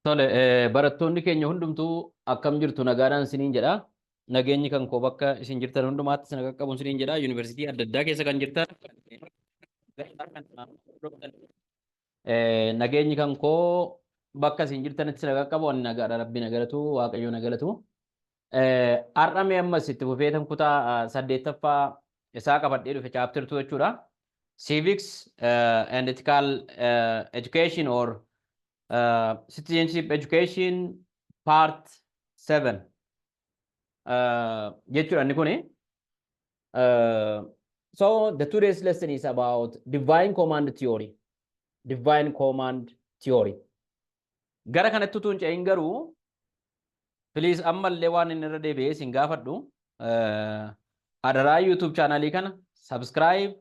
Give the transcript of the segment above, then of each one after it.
Tole, barattoonni keenya hundumtuu akkam jirtu nagaadhaan isiniin jedha. Nageenyi kan koo bakka isin jirtan hundumaatti isin qaqqabu isiniin jedha. Yuunivarsiitii adda addaa keessa kan jirtan. Nageenyi kan koo bakka isin jirtanitti isin qaqqabu ani nagaadha. Rabbi nagalatu, Waaqayyo nagalatu. Har'amee ammas itti fufeetan kutaa saddeettaffaa isaa qabadhee dhufe chaaptertuu jechuudha. Civics and Ethical Education or Citizenship Education Part 7 jechuudha inni kuni. So the today's lesson is about divine command theory. Divine command theory. Gara kanatti utuu hin ce'in garuu please ammallee waan inni irra deebi'ee isin gaafadhu adaraa YouTube channelii kana subscribe,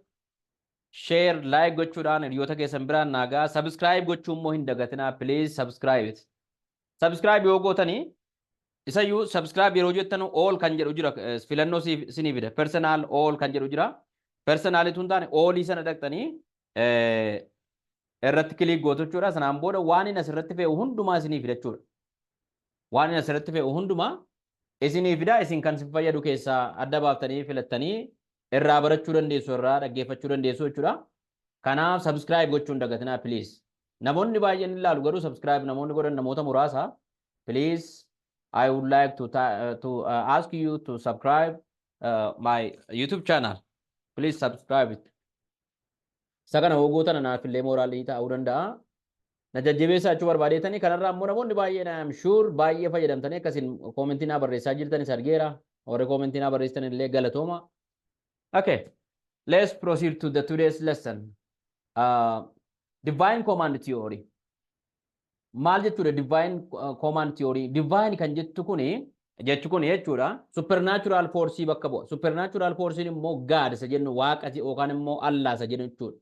share, like gochuudhaan hiriyoota keessan biraan naagaa. Subscribe gochuun immoo hin dagatinaa. Please subscribe it. Subscribe yoo gootanii isayyuu subscribe yeroo jettan all kan jedhu jira, filannoo isinii fida. Personal all kan jedhu jira. Personalitu hin taane allii sana dhaqxanii irratti click gootu jechuudha. Sanaan booda waan inni asirratti fe'u hundumaa isinii fida jechuudha. Waan inni asirratti fe'u hundumaa isinii fida. Isin kan si fayyadu keessaa adda baaftanii filattanii irraa barachuu dandeessu, irraa dhaggeeffachuu dandeessu jechuudha. Kanaaf subscribe gochuun dagatinaa please. Namoonni baay'een ilaalu garuu subscribe namoonni godhan namoota muraasa. Please, I would like to ask you to subscribe my YouTube channel. Please subscribe it. Sakana hoogootan anaaf illee mooraalii ta'uu danda'a. Na jajjabeessaa jechuu barbaadeetanii kanarraa immoo namoonni baay'een I am sure baay'ee fayyadamtanii akkasiin koomentii naa barreessaa jirtanis argeera. Warri koomentii naa barreessitan illee galatooma. Okay, let's proceed to the today's lesson. Divine command theory. Maal jechuudha divine command theory? Divine kan jettu kuni jechuudha supernatural force bakka bu'a. Supernatural force immoo God isa jennu waaqa yookaan immoo Allah isa jennu jechuudha.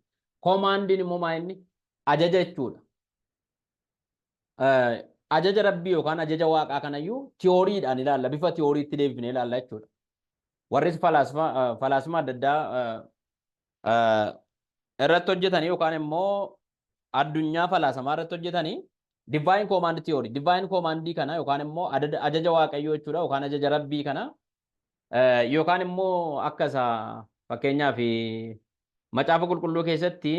Command immoo maa inni ajaja jechuudha. Ajaja rabbii yookaan ajaja waaqaa kanayyuu theoryidhaan ilaalla. Bifa theoryitti deebifnee ilaalla jechuudha. Warris falaasmaa adda addaa irratti hojjetanii yookaan immoo addunyaa falaasamaa irratti hojjetanii divine command theory, divine command kana yookaan immoo ajaja waaqayyoo jechuudha yookaan ajaja rabbii kana yookaan immoo akka isa fakkeenyaaf macaafa qulqulluu keessatti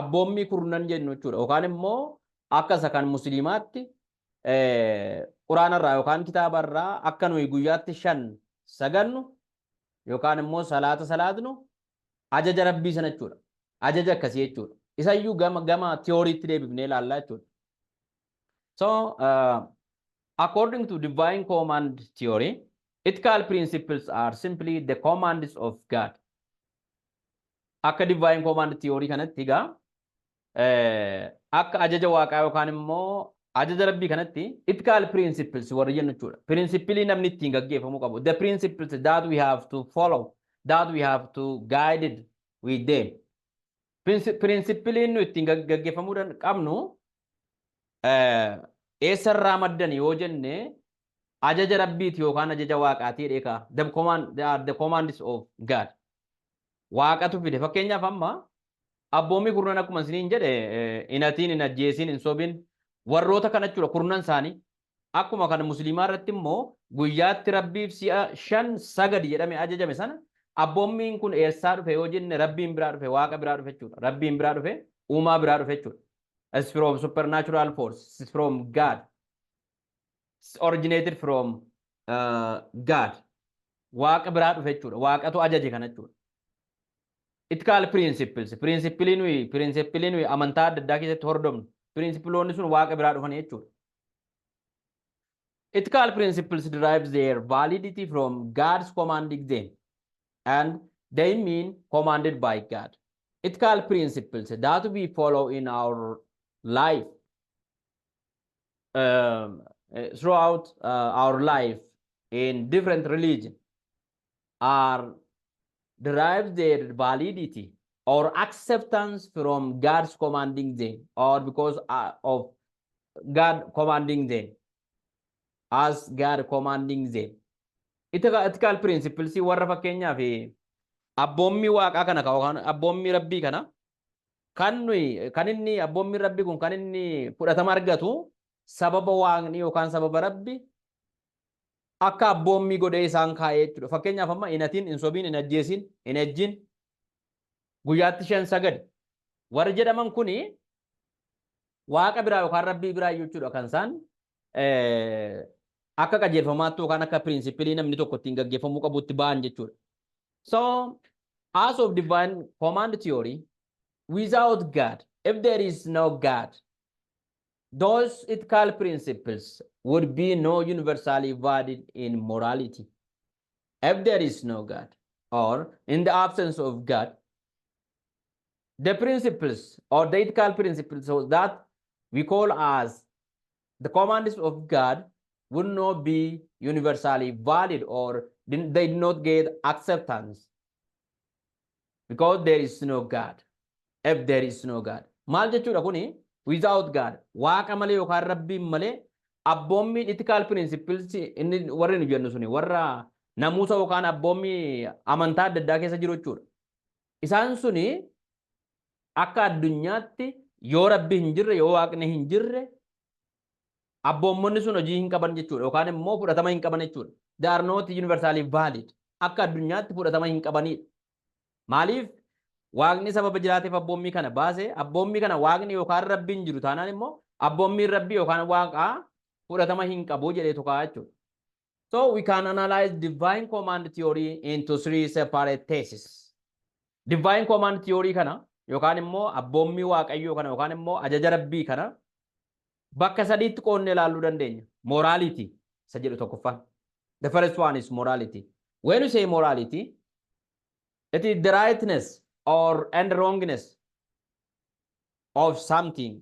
abboommii kurnan jennu jechuudha yookaan immoo akka isa kan musliimaatti quraanarraa yookaan kitaabarraa akka nuyi guyyaatti 5 sagannu yookaan immoo salaatnu ajaja rabbii sana jechuudha. Ajaja akkasii jechuudha. Isayyuu gama theoryitti deebifnee ilaallaa jechuudha. So, according to divine command theory, ethical principles are simply the commands of God. Akka divine command theory kanatti egaa akka ajaja waaqaa yookaan immoo ajaja rabbii kanatti ethical principles warra jennu jechuudha. Principles namni ittiin gaggeeffamuu qabu. The principles that we have to follow, that we have to guide it with them. Principles nu ittiin gaggeeffamuu qabnu eessarraa maddan yoo jenne ajaja rabbiiti yookaan ajaja waaqaati dheeka. The commands of God. Waaqatu fide. Fakkeenyaaf amma abboommii kurnan akkuma isiniin jedhe hin hatiin, hin ajjeesiin, hin sobin warroota kana jechuudha kurnan isaanii. Akkuma kana musliimaa irratti immoo guyyaatti rabbiif si'a 5 sagadi jedhame ajajame sana abboommiin kun eessaa dhufe yoo jenne rabbiin biraa dhufe, waaqa biraa dhufe jechuudha. Rabbiin biraa dhufe, uumaa biraa dhufe jechuudha. It's from supernatural force. It's from God. It's originated from God. Waaqa biraa dhufe jechuudha. Waaqatu ajaje kana jechuudha. Ethical principles. Principles nuyi amantaa adda addaa keessatti hordofnu. Principloonni sun waaqa biraa dhufan jechuudha. Ethical principles derives their validity from God's commanding them, and they mean commanded by God. Ethical principles that we follow in our life throughout our life in different religions are derives their validity or acceptance from God's commanding them, or because of God commanding them, as God commanding them. Ethical principles warra fakkeenyaaf abboommii waaqaa kana yookaan abboommii rabbii kana kan inni abboommii rabbii kun kan inni fudhatama argatu sababa waaqni yookaan sababa rabbi akka abboommii godhee isaan kaa'ee jechuudha. Fakkeenyaaf amma hin hatiin, hin sobiin, hin ajjeesin, hin ejjin, guyyaatti 5 sagadi. Warri jedhaman kuni waaqa biraa yookaan rabbii biraa jechuudha kan isaan akka qajeelfamaatti yookaan akka pirinsipilii namni tokko ittiin gaggeeffamuu qabutti ba'an jechuudha. So, as of divine command theory, without God, if there is no God, those ethical principles would be no universally valid in morality. If there is no God, or in the absence of God, the principles or the ethical principles that we call as the commands of God would not be universally valid, or they did not get acceptance because there is no God. If there is no God, maal jechuudha kuni without God, waaqa malee yookaan rabbiin malee abboommiin ethical principles inni warri nu jennu suni warra namuusa yookaan abboommii amantaa adda addaa keessa jiru jechuudha. Isaan suni akka addunyaatti yoo rabbi hin jirre, yoo waaqni hin jirre, abboommonni sun hojii hin qaban jechuudha yookaan immoo fudhatama hin qaban jechuudha. They are not universally valid. Akka addunyaatti fudhatama hin qabanidha. Maaliif? Waaqni sababa jiraateef abboommii kana baase, abboommii kana waaqni yookaan rabbiin jiru taanaan immoo abboommiin rabbii yookaan waaqaa fudhatama hin qabu jedhee tokko jechuudha. So we can analyze divine command theory into 3 separate theses. Divine command theory kana yookaan immoo abboommii waaqayyoo kana yookaan immoo ajaja rabbii kana bakka sadiitti qoonnee ilaaluu dandeenya. Morality isa jedhu tokkoffaan. The first one is morality. When you say morality, it is the rightness and wrongness of something.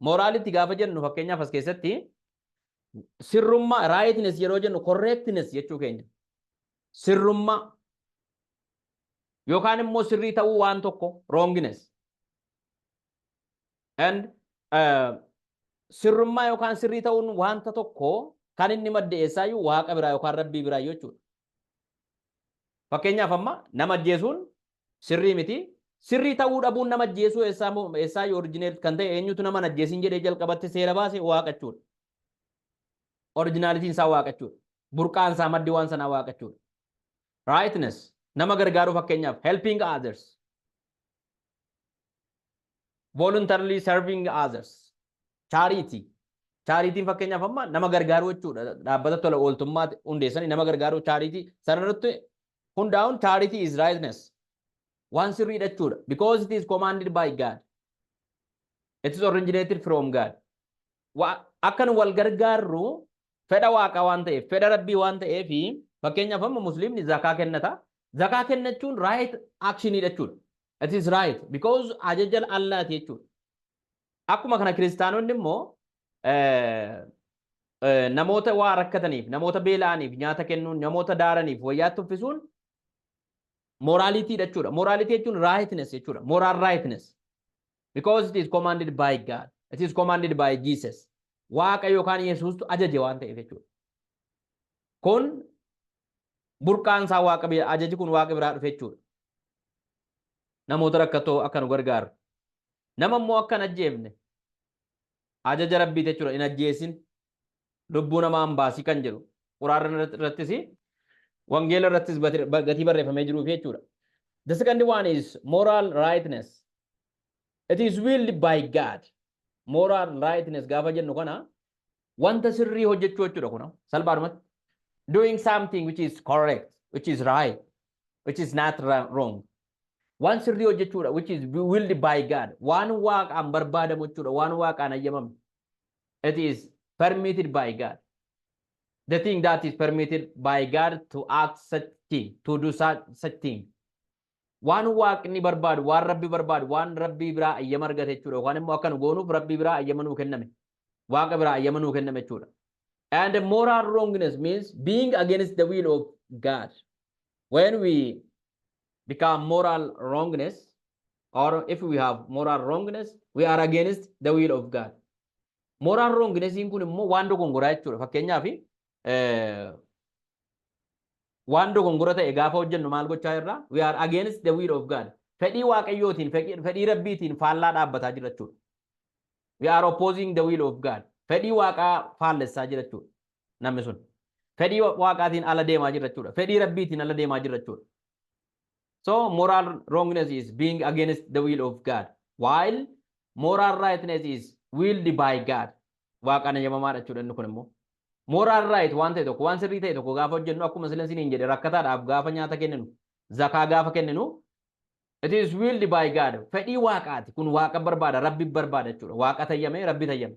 Morality gaafa jennu fakkeenyaaf as keessatti sirrummaa, rightness yeroo jennu correctness jechuu keenya. Sirrummaa yookaan immoo sirrii ta'uu waan tokko wrongness. And sirrummaa yookaan sirrii ta'uun wanta tokko kan inni madde eessaayyuu waaqa biraa yookaan rabbii biraa jechuudha. Fakkeenyaaf amma nama ajjeesuun sirrii miti. Sirrii ta'uu dhabuun nama ajjeesuu eessaayyuu orijineet kan ta'e eenyutu nama ajjeesin jedhee jalqabatti seera baase waaqa jechuudha. Oriijinaalitiin isaa waaqa jechuudha. Burqaan isaa maddi waan sanaa waaqa jechuudha. Rightness nama gargaaruu fakkeenyaaf helping others. Voluntarily serving others. Charity. Charitiin fakkeenyaaf amma nama gargaaruu jechuudha. Dhaabbata tola ooltummaa hundeessanii nama gargaaruu charity sanarratti hundaa'uun charity is rightness. One sirriidha jechuudha. Because it is commanded by God. It is originated from God. Akkan wal gargaarru fedha waaqa waan ta'eef, fedha rabbii waan ta'eef fakkeenyaaf amma musliimni zakaa kennata. Zakaa kennachuun right actionidha jechuudha. It is right because ajaja Allaati jechuudha. Akkuma kana kiristaanonni immoo namoota waa rakkataniif, namoota beela'aniif nyaata kennuun, namoota daaraniif wayyaatti uffisuun morality jechuudha. Morality jechuun rightness jechuudha. Moral rightness. Because it is commanded by God. It is commanded by Jesus. Waaqa yookaan Yesuustu ajaje waan ta'eef jechuudha. Kun burqaan isaa waaqa biraa, ajaji kun waaqa biraa dhufe jechuudha. Namoota rakkatoo akka nu gargaaru. Nama immoo akka hin ajjeefne ajaja rabbii jechuudha. Hin ajjeesin, lubbuu namaa hin baasii kan jedhu. Quraana irrattis wangeela irrattis gatii barreeffamee jiruuf jechuudha. The second one is moral rightness. It is willed by God. Moral rightness gaafa jennu kana wanta sirrii hojjechuu jechuudha kuna salphaadhumatti. Doing something which is correct, which is right, which is not wrong. Waan sirrii hojjechuudha which is willed by God. Waan waaqaan barbaadamu jechuudha. Waan waaqaan ayyamame. It is permitted by God. The thing that is permitted by God to act such thing, to do such thing. Waan waaqni barbaadu, waan rabbi barbaadu, waan rabbi biraa ayyama argate jechuudha. Waan immoo akka nu goonuuf rabbi biraa ayyama nuu kenname. Waaqa biraa ayyama nuu kenname jechuudha. And moral wrongness means being against the will of God. When we become moral wrongness, or if we have moral wrongness, we are against the will of God. Moral wrongness in kun immoo waan dogongoraa jechuudha. Fakkeenyaaf waan dogongora ta'e gaafa hojjennu maal gochaa jirra? We are against the will of God. Fedhii waaqayyootiin, fedhii rabbiitiin faallaa dhaabbataa jira jechuudha. We are opposing the will of God. fedhii waaqaa faallessaa jira jechuudha namni sun fedhii waaqaatiin ala deemaa jira jechuudha fedhii rabbiitiin ala deemaa jira jechuudha so moral wrongness is being against the will of God while moral rightness is willed by God waaqaan eeyyamamaa jechuudha inni kun immoo moral right waan ta'e tokko waan sirrii ta'e tokko gaafa hojjennu akkuma silansiin jedhe rakkataadhaaf gaafa nyaata kenninu zakaa gaafa kenninu it is willed by God fedhii waaqaati kun waaqa barbaada rabbi barbaada jechuudha waaqa tayyame rabbi tayyame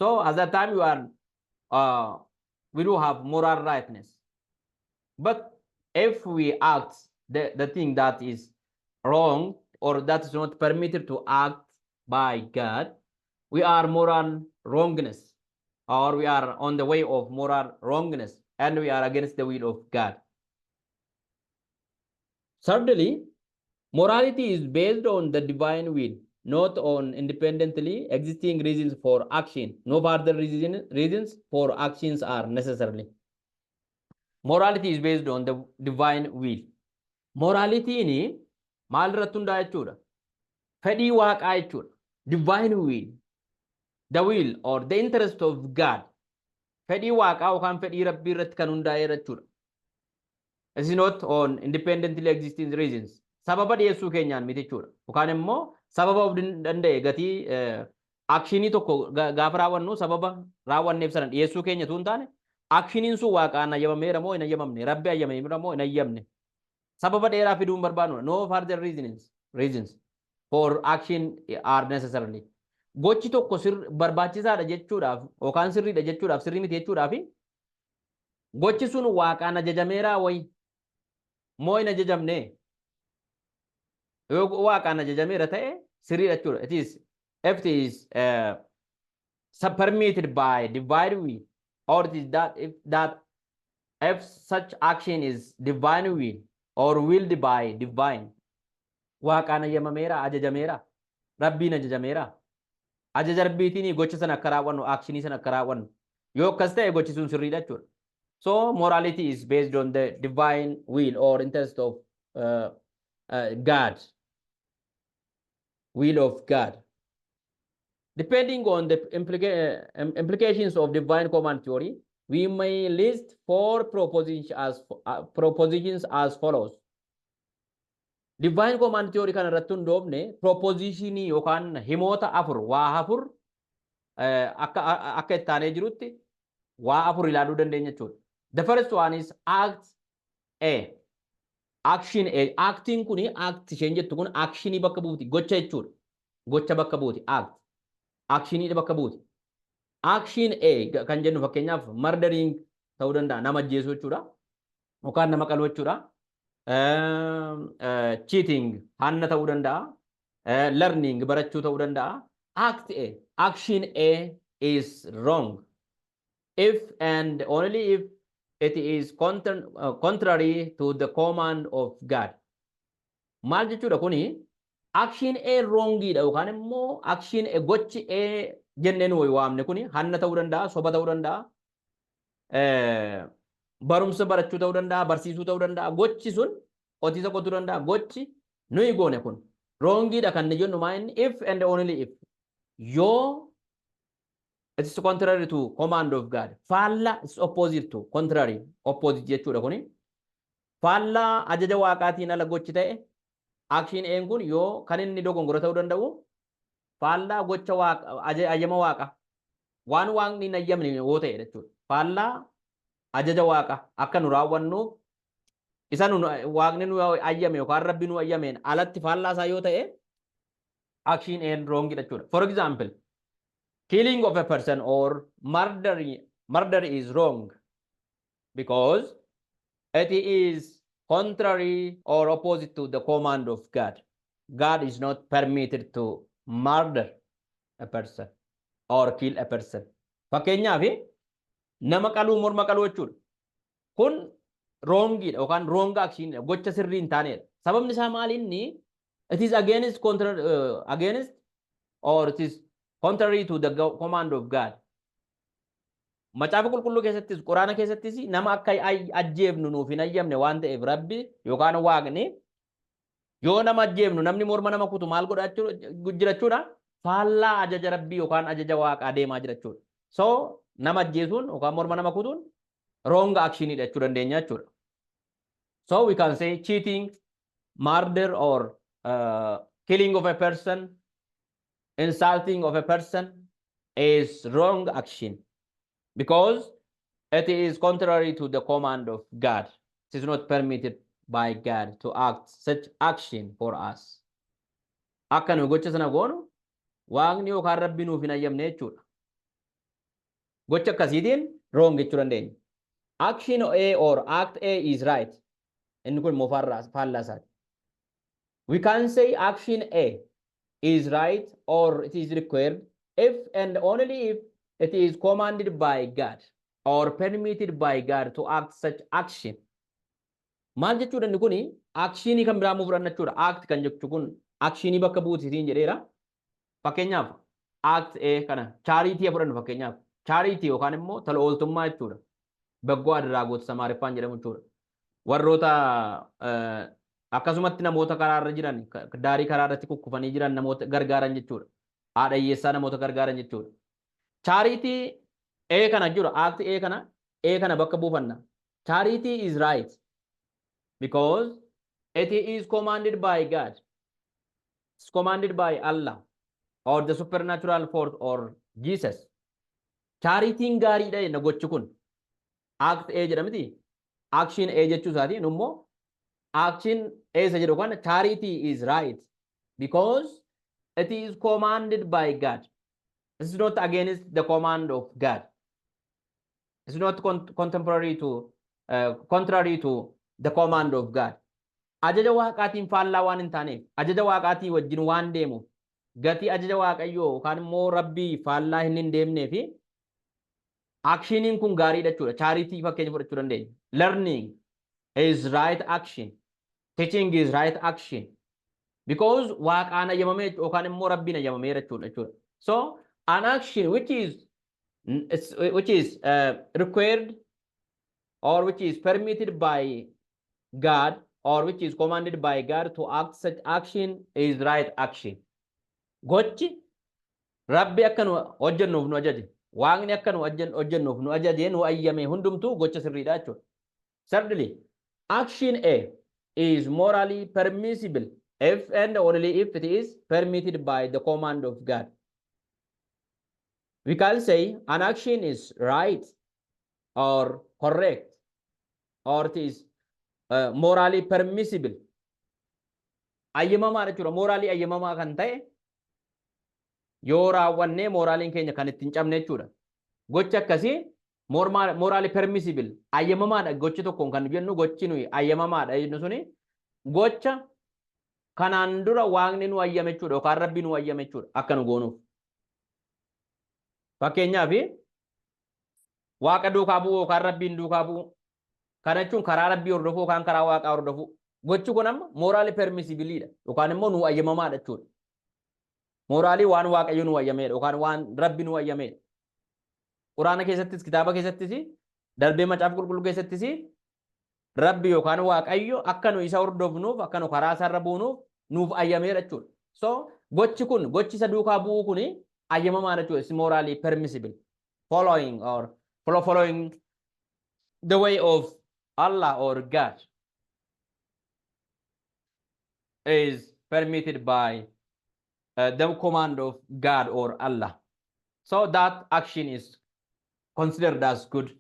so at that time you are we do have moral rightness but if we act the thing that is wrong or that is not permitted to act by God we are moral wrongness or we are on the way of moral wrongness and we are against the will of God certainly morality is based on the divine will not on independently existing reasons for action no further reasons for actions are necessarily morality is based on the divine will morality ni maal irratti hundaa'e jechuudha fedhii waaqaa jechuudha divine will the will or the interest of God fedhii waaqaa yookaan fedhii rabbii irratti kan hundaa'e jechuudha it is not on independently existing reasons sababa dhiyeessuu keenyaan miti jechuudha yookaan immoo sababa of danda'e gatii akshinii tokko gaafa raawwannu sababa raawwanneef sana dhiyeessuu keenya tun taane akshiniin sun waaqaan ayyamameera moo hin ayyamamne rabbi ayyameera moo hin ayyamne sababa dheeraa fiduun barbaadu no further reasons for action are necessarily gochi tokko barbaachisaadha jechuudhaaf yookaan sirriidha jechuudhaaf sirrii miti jechuudhaaf gochi sun waaqaan ajajameera wayi moo hin ajajamne yoo waaqaan ajajameera ta'e sirriidha jechuudha it is if it is permitted by divine will or it is that if such action is divine will or willed by divine waaqaan ayyamameera ajajameera rabbiin ajajameera ajaja rabbiitiin gocha sana akka raawwannu akshinii sana akka raawwannu yoo akkas ta'e gochi sun sirriidha jechuudha so morality is based on the divine will or interest of God will of God depending on the implications of divine command theory we may list four propositions as follows divine command theory kan irratti hundoofne propositionii yookaan himoota afur waa afur akka ittaanee jirutti waa afur ilaaluu dandeenya jechuudha the first one is act a action a acting kuni act isheen jettu kun actionii bakka buuti gocha jechuudha gocha bakka buuti act actionii bakka buuti action a kan jennu fakkeenyaaf murdering ta'uu danda'a nama ajjeesuu jechuudha yookaan nama qaluu jechuudha cheating hanna ta'uu danda'a learning barachuu ta'uu danda'a act a action a is wrong if and only if it is contrary to the command of God maal jechuudha kuni action a wrongiidha yookaan immoo action a gochi a jenneen waamne kuni hanna ta'uu danda'a soba ta'uu danda'a barumsa barachuu ta'uu danda'a barsiisuu ta'uu danda'a gochi sun qotiisa qotuu danda'a gochi nuyi goone kun wrongiidha kan jennu maa'inni if and only if yoo it is contrary to command of God faalla is opposite to contrary opposite jechuudha kuni faalla ajaja waaqaatiin ala gochi ta'e action een kun yoo kan inni dogongora ta'uu danda'u faalla gocha waaqa ajama waaqa waan waaqni hin ayyamne yoo ta'e jechuudha faalla ajaja waaqa akka nu raawwannu isa nu waaqni nu ayyame yookaan rabbi nu ayyameen alatti faallaa isaa yoo ta'e action and wrong jechuudha for example killing of a person or murder is wrong because it is contrary or opposite to the command of God God is not permitted to murder a person or kill a person fakkeenyaaf nama qaluu morma qaluu jechuudha kun wrongiidha yookaan wrong action gocha sirrii hin taanedha sababni isaa maalinni it is against or it is contrary to the command of God macaafa qulqulluu keessattis quraana keessattis nama akka ajjeefnu nuuf hin ayyamne waan ta'eef rabbi yookaan waaqni yoo nama ajjeefnu namni morma nama kutu maal godha jirachuudha faallaa ajaja rabbii yookaan ajaja waaqaa deemaa jira jechuudha. So nama ajjeesuun yookaan morma nama kutuun wrong action jechuu dandeenya jechuudha. So we can say cheating, murder or killing of a person, insulting of a person is wrong action because it is contrary to the command of God. It is not permitted by God to act such action for us. Akka nu gocha sana goonu waaqni yookaan rabbi nuuf hin ayyamne jechuudha. Gocha akkasiitiin wrong jechuu dandeenya. Action A or act A is right. Inni kun immoo faallaa isaati. We can say action A is right or it is required if and only if it is commanded by God or permitted by God to act such action. Maal jechuudha inni kuni actionii kan biraa fudhanna jechuudha. Act kan jechu kun actionii bakka buutiitiin jedheera. Fakkeenyaaf act A kana charity fudhannu fakkeenyaaf. Charity yookaan immoo tola ooltummaa jechuudha. Beggoo adraagoota Samaariffaan jedhamu jechuudha. Warroota akkasumatti namoota karaarra jiran daarii karaarratti kukkufanii jiran namoota gargaaran jechuudha. Haadha hiyyeessaa namoota gargaaran jechuudha. Charity A kana jiru act A kana bakka buufanna. Charity is right because it is commanded by God. It's commanded by Allah or the supernatural force or Jesus. Charitiin gaariidha jenna gochi kun. Act A jedhamti. Action A jechuu isaati immoo action A isa jedhu kana charity is right because it is commanded by God. It's not against the command of God. It's not contrary to the command of God. Ajaja waaqaatiin faallaa waan hin taaneef, ajaja waaqaatii wajjin waan deemuuf, gatii ajaja waaqayyoo yookaan immoo rabbii faallaa hin deemnee fi actioniin kun gaariidha jechuudha. Charity fakkeenya fudhachuu dandeenya. Learning is right action. Teaching is right action. Because waaqaan ayyamamee yookaan immoo rabbiin ayyamameera jechuudha. So an action which is required or which is permitted by God or which is commanded by God to act such action is right action. Gochi rabbi akka nu hojjennuuf nu ajaje. Waaqni akka nu hojjennuuf nu ajaje nu ayyame hundumtuu gocha sirriidha jechuudha. Thirdly, action A is morally permissible if and only if it is permitted by the command of God. We can say an action is right or correct or it is morally permissible. Ayyamamaa jechuudha. Morally ayyamamaa kan ta'e yoo raawwannee moraaliin keenya kan ittiin cabne jechuudha. Gocha akkasii morally permissible ayyamamaadha gochi tokkoon kan jennu gochi nuyi ayyamamaadha jennu suni gocha kanaan dura waaqni nu ayyame jechuudha yookaan rabbi nu ayyame jechuudha akka nu goonuuf. Fakkeenyaaf waaqa duukaa bu'uu yookaan rabbiin duukaa bu'uu kana jechuun karaa rabbii hordofuu yookaan karaa waaqaa hordofuu gochi kun amma morally permissibiliidha yookaan immoo nu ayyamamaadha jechuudha. Moraalii waan waaqayyo nu ayyameedha yookaan waan rabbi nu ayyameedha. Quraana keessattis kitaaba keessattis darbee macaafa qulqulluu keessattis rabbi yookaan waaqayyo akka nu isa hordofnuuf akka nu karaa isaarra buunuuf nuuf ayyameedha jechuudha. So gochi kun gochi isa duukaa bu'uu kun ayyamamaadha jechuudha. It's morally permissible. Following the way of Allah or God is permitted by the command of God or Allah. So that action is considered as good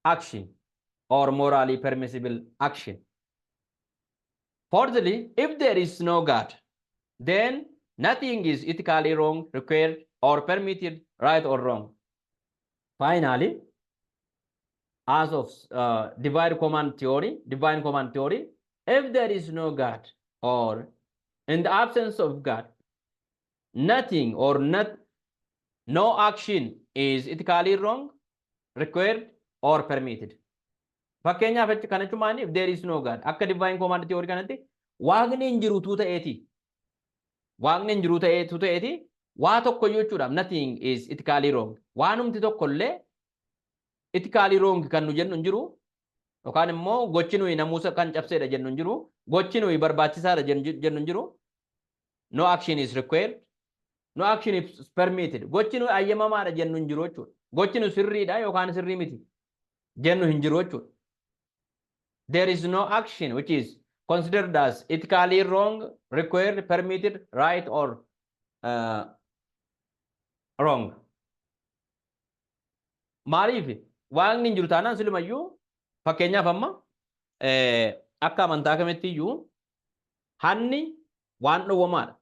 action or morally permissible action. Fourthly, if there is no God, then nothing is ethically wrong, required, or permitted, right or wrong. Finally, as of divine command theory, if there is no God or in the absence of God, nothing or no action is ethically wrong, required, or permitted. Fakkeenyaaf kana jechuun if there is no God, akka divine command theory kanatti waaqni hin jirutu ta'eeti. Waaqni hin jiru ta'eeti waa tokko jechuudha. Nothing is ethically wrong. Waanumti tokko illee ethically wrong kan nu jennu hin jiru. Yookaan immoo gochi nuyi namuusa kan cabseedha jennu hin jiru. Gochi nuyi barbaachisaadha jennu hin jiru. No action is required. no action is permitted. Gochi nu ayyamamaadha jennu hin jiru jechuudha. Gochi nu sirriidha yookaan sirrii miti jennu hin jiru jechuudha. There is no action which is considered as ethically wrong, required, permitted, right or wrong. Maaliif waaqni hin jiru taanaan silumayyuu fakkeenyaaf amma akka amantaa kamitti iyyuu hanni waan dhowwamaadha.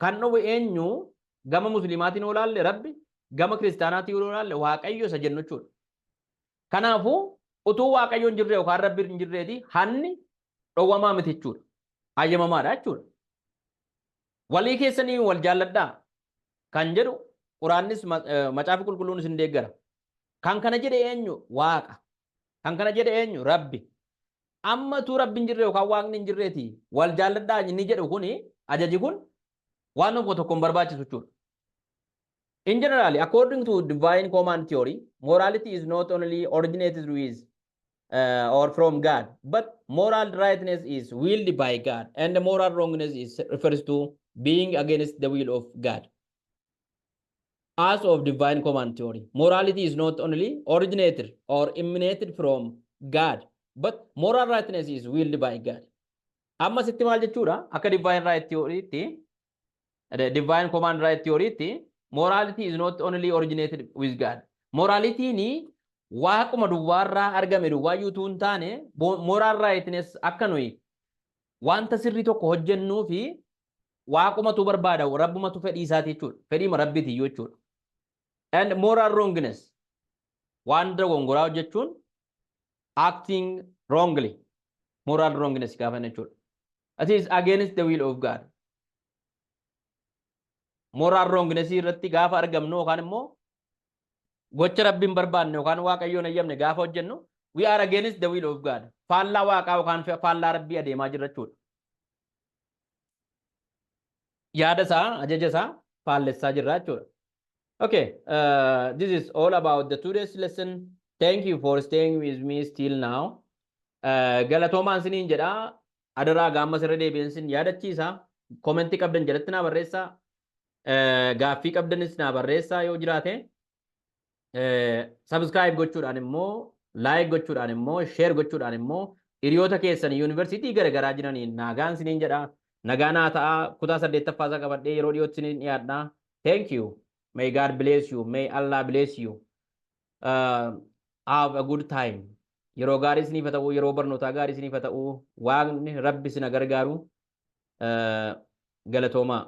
Kan dhowwe eenyu gama musliimaatiin yoo laalle rabbi gama kiristaanaatiin yoo laalle waaqayyo isa jennu jechuudha. Kanaafuu utuu waaqayyo hin jirre yookaan rabbi hin jirreeti hanni dhowwamaa miti jechuudha. Ayyamamaadha jechuudha. Walii keessanii wal jaalladhaa kan jedhu quraannis macaafi qulqulluunis hin deeggara. Kan kana jedhe eenyu waaqa. Kan kana jedhe eenyu rabbi. Amma tu rabbi hin jirre yookaan waaqni hin jirreeti wal jaalladhaa inni jedhu kuni ajaji kun waan tokko hin barbaachisu jechuudha. In general, according to divine command theory, morality is not only originated with or from God, but moral rightness is willed by God, and the moral wrongness is refers to being against the will of God. As of divine command theory, morality is not only originated or emanated from God, but moral rightness is willed by God. Amma sitti maal jechuudha akka divine right theory divine command right theory morality is not only originated with God. Morality ni waaquma duwwaarraa argame duwwaayyuu tuun taane moral rightness akka nuyi wanta sirrii tokko hojjennuu fi waaqumatu barbaada rabbumatu fedhii isaati jechuudha. Fedhiima rabbiiti iyyuu jechuudha. And moral wrongness wanta gongoraa hojjechuun acting wrongly. Moral wrongness gaafa jechuudha. It is against the will of God. Moral wrongness irratti gaafa argamnu yookaan immoo gocha rabbiin barbaanne yookaan waaqayyoon ayyamne gaafa hojjennu we are against the will of God. Faallaa waaqaa yookaan faallaa rabbii adeemaa jirra jechuudha. Yaada isaa ajaja isaa faallessaa jirra jechuudha. Okay, this is all about the today's lesson. Thank you for staying with me still now. Galatoomaan siniin jedha adaraa gaamma sirra deebiinsin yaadachiisa komentii qabdan jalatti naa barreessaa. Gaaffii qabdanis naa barreessaa yoo jiraate subscribe gochuudhaan immoo like gochuudhaan immoo share gochuudhaan immoo hiriyoota keessan yuunivarsiitii garagaraa jiraniin nagaan siniin jedha nagaa naa ta'a kutaa 8ffaasaa qabadhee yeroo dhiyootti siniin dhiyaadha. Thank you. May God bless you. May Allah bless you. Have a good time. Yeroo gaarii isiniif haa ta'u yeroo barnootaa gaarii isiniif haa ta'u waaqni rabbi isin gargaaru galatoomaa.